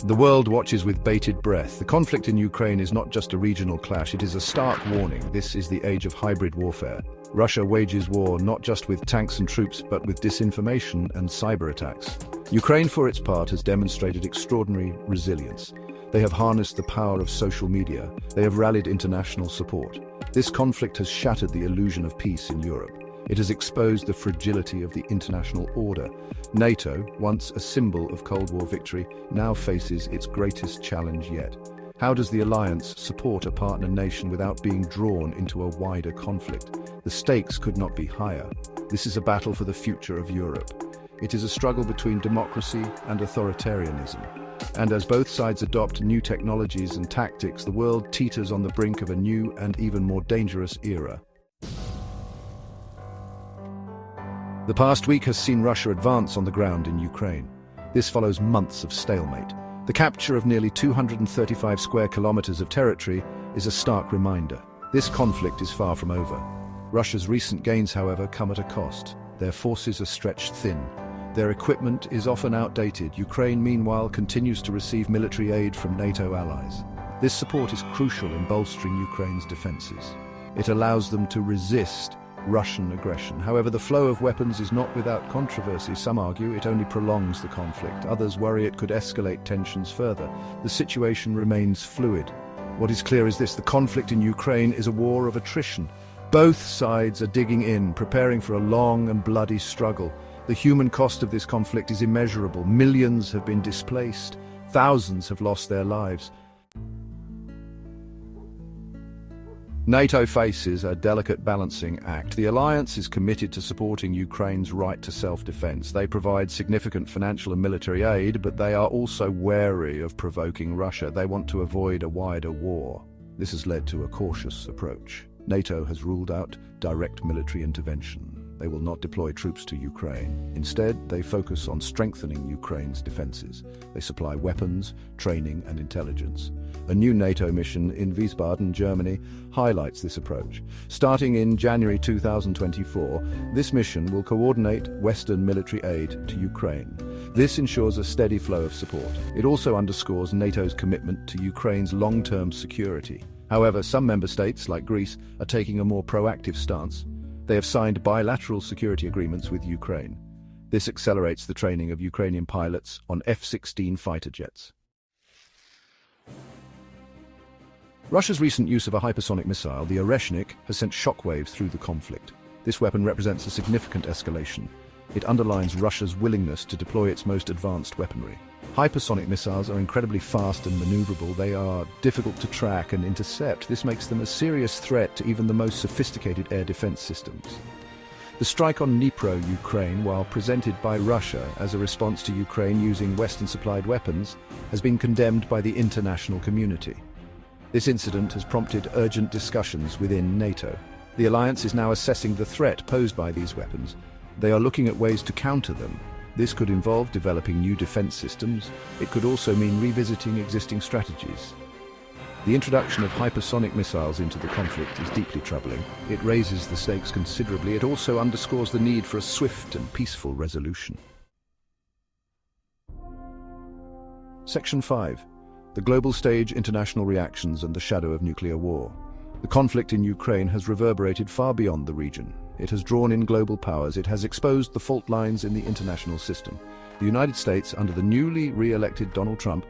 The world watches with bated breath. The conflict in Ukraine is not just a regional clash, it is a stark warning. This is the age of hybrid warfare. Russia wages war not just with tanks and troops, but with disinformation and cyber attacks. Ukraine, for its part, has demonstrated extraordinary resilience. They have harnessed the power of social media. They have rallied international support. This conflict has shattered the illusion of peace in Europe. It has exposed the fragility of the international order. NATO, once a symbol of Cold War victory, now faces its greatest challenge yet. How does the alliance support a partner nation without being drawn into a wider conflict? The stakes could not be higher. This is a battle for the future of Europe. It is a struggle between democracy and authoritarianism. And as both sides adopt new technologies and tactics, the world teeters on the brink of a new and even more dangerous era. The past week has seen Russia advance on the ground in Ukraine. This follows months of stalemate. The capture of nearly 235 square kilometers of territory is a stark reminder. This conflict is far from over. Russia's recent gains, however, come at a cost. Their forces are stretched thin. Their equipment is often outdated. Ukraine, meanwhile, continues to receive military aid from NATO allies. This support is crucial in bolstering Ukraine's defenses. It allows them to resist Russian aggression. However, the flow of weapons is not without controversy. Some argue it only prolongs the conflict. Others worry it could escalate tensions further. The situation remains fluid. What is clear is this: the conflict in Ukraine is a war of attrition. Both sides are digging in, preparing for a long and bloody struggle. The human cost of this conflict is immeasurable. Millions have been displaced. Thousands have lost their lives. NATO faces a delicate balancing act. The alliance is committed to supporting Ukraine's right to self-defense. They provide significant financial and military aid, but they are also wary of provoking Russia. They want to avoid a wider war. This has led to a cautious approach. NATO has ruled out direct military intervention. They will not deploy troops to Ukraine. Instead, they focus on strengthening Ukraine's defenses. They supply weapons, training, and intelligence. A new NATO mission in Wiesbaden, Germany, highlights this approach. Starting in January 2024, this mission will coordinate Western military aid to Ukraine. This ensures a steady flow of support. It also underscores NATO's commitment to Ukraine's long-term security. However, some member states, like Greece, are taking a more proactive stance. They have signed bilateral security agreements with Ukraine. This accelerates the training of Ukrainian pilots on F-16 fighter jets. Russia's recent use of a hypersonic missile, the Rhetoric, has sent shockwaves through the conflict. This weapon represents a significant escalation. It underlines Russia's willingness to deploy its most advanced weaponry. Hypersonic missiles are incredibly fast and maneuverable. They are difficult to track and intercept. This makes them a serious threat to even the most sophisticated air defense systems. The strike on Dnipro, Ukraine, while presented by Russia as a response to Ukraine using Western-supplied weapons, has been condemned by the international community. This incident has prompted urgent discussions within NATO. The alliance is now assessing the threat posed by these weapons. They are looking at ways to counter them. This could involve developing new defense systems. It could also mean revisiting existing strategies. The introduction of hypersonic missiles into the conflict is deeply troubling. It raises the stakes considerably. It also underscores the need for a swift and peaceful resolution. Section 5. The global stage, international reactions, and the shadow of nuclear war. The conflict in Ukraine has reverberated far beyond the region. It has drawn in global powers. It has exposed the fault lines in the international system. The United States, under the newly re-elected Donald Trump,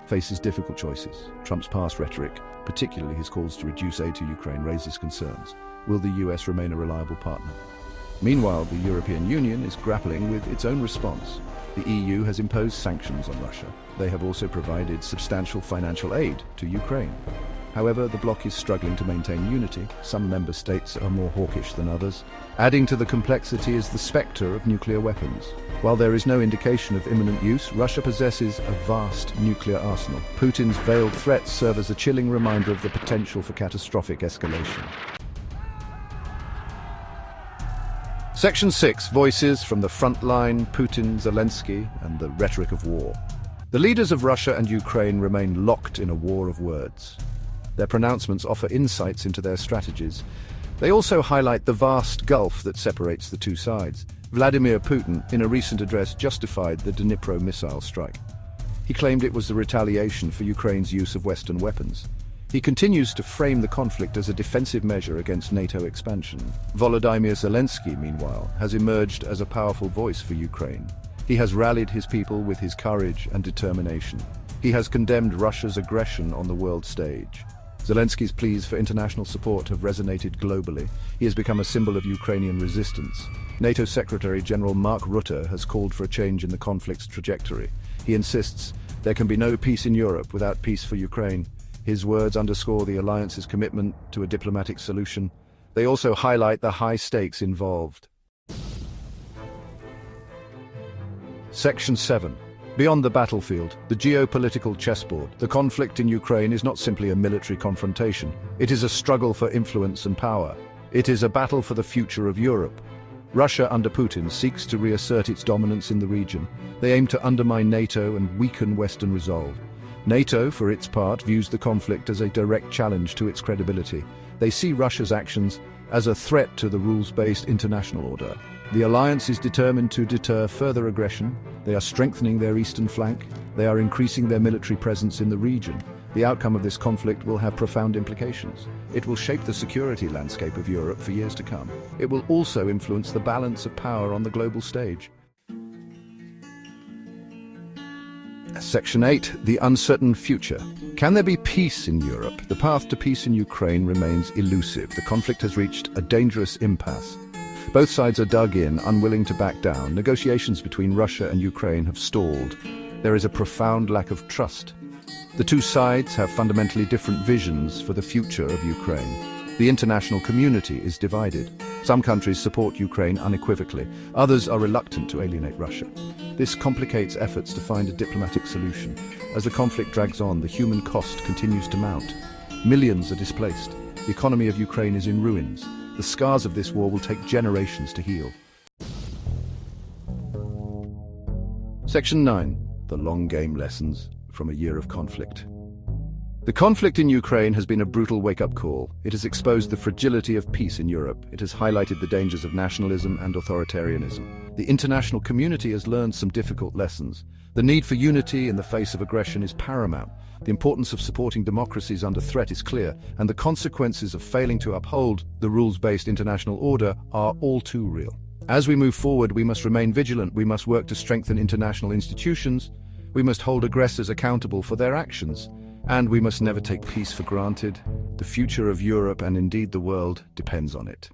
faces difficult choices. Trump's past rhetoric, particularly his calls to reduce aid to Ukraine, raises concerns. Will the US remain a reliable partner? Meanwhile, the European Union is grappling with its own response. The EU has imposed sanctions on Russia. They have also provided substantial financial aid to Ukraine. However, the bloc is struggling to maintain unity. Some member states are more hawkish than others. Adding to the complexity is the spectre of nuclear weapons. While there is no indication of imminent use, Russia possesses a vast nuclear arsenal. Putin's veiled threats serve as a chilling reminder of the potential for catastrophic escalation. Section 6. Voices from the front line, Putin, Zelensky, and the rhetoric of war. The leaders of Russia and Ukraine remain locked in a war of words. Their pronouncements offer insights into their strategies. They also highlight the vast gulf that separates the two sides. Vladimir Putin, in a recent address, justified the Dnipro missile strike. He claimed it was a retaliation for Ukraine's use of Western weapons. He continues to frame the conflict as a defensive measure against NATO expansion. Volodymyr Zelensky, meanwhile, has emerged as a powerful voice for Ukraine. He has rallied his people with his courage and determination. He has condemned Russia's aggression on the world stage. Zelensky's pleas for international support have resonated globally. He has become a symbol of Ukrainian resistance. NATO Secretary General Mark Rutte has called for a change in the conflict's trajectory. He insists there can be no peace in Europe without peace for Ukraine. His words underscore the alliance's commitment to a diplomatic solution. They also highlight the high stakes involved. Section 7. Beyond the battlefield, the geopolitical chessboard. The conflict in Ukraine is not simply a military confrontation. It is a struggle for influence and power. It is a battle for the future of Europe. Russia under Putin seeks to reassert its dominance in the region. They aim to undermine NATO and weaken Western resolve. NATO, for its part, views the conflict as a direct challenge to its credibility. They see Russia's actions as a threat to the rules-based international order. The alliance is determined to deter further aggression. They are strengthening their eastern flank. They are increasing their military presence in the region. The outcome of this conflict will have profound implications. It will shape the security landscape of Europe for years to come. It will also influence the balance of power on the global stage. Section 8. The uncertain future. Can there be peace in Europe? The path to peace in Ukraine remains elusive. The conflict has reached a dangerous impasse. Both sides are dug in, unwilling to back down. Negotiations between Russia and Ukraine have stalled. There is a profound lack of trust. The two sides have fundamentally different visions for the future of Ukraine. The international community is divided. Some countries support Ukraine unequivocally. Others are reluctant to alienate Russia. This complicates efforts to find a diplomatic solution. As the conflict drags on, the human cost continues to mount. Millions are displaced. The economy of Ukraine is in ruins. The scars of this war will take generations to heal. Section 9. The long game lessons from a year of conflict. The conflict in Ukraine has been a brutal wake-up call. It has exposed the fragility of peace in Europe. It has highlighted the dangers of nationalism and authoritarianism. The international community has learned some difficult lessons. The need for unity in the face of aggression is paramount. The importance of supporting democracies under threat is clear, and the consequences of failing to uphold the rules-based international order are all too real. As we move forward, we must remain vigilant. We must work to strengthen international institutions. We must hold aggressors accountable for their actions. And we must never take peace for granted. The future of Europe, and indeed the world, depends on it.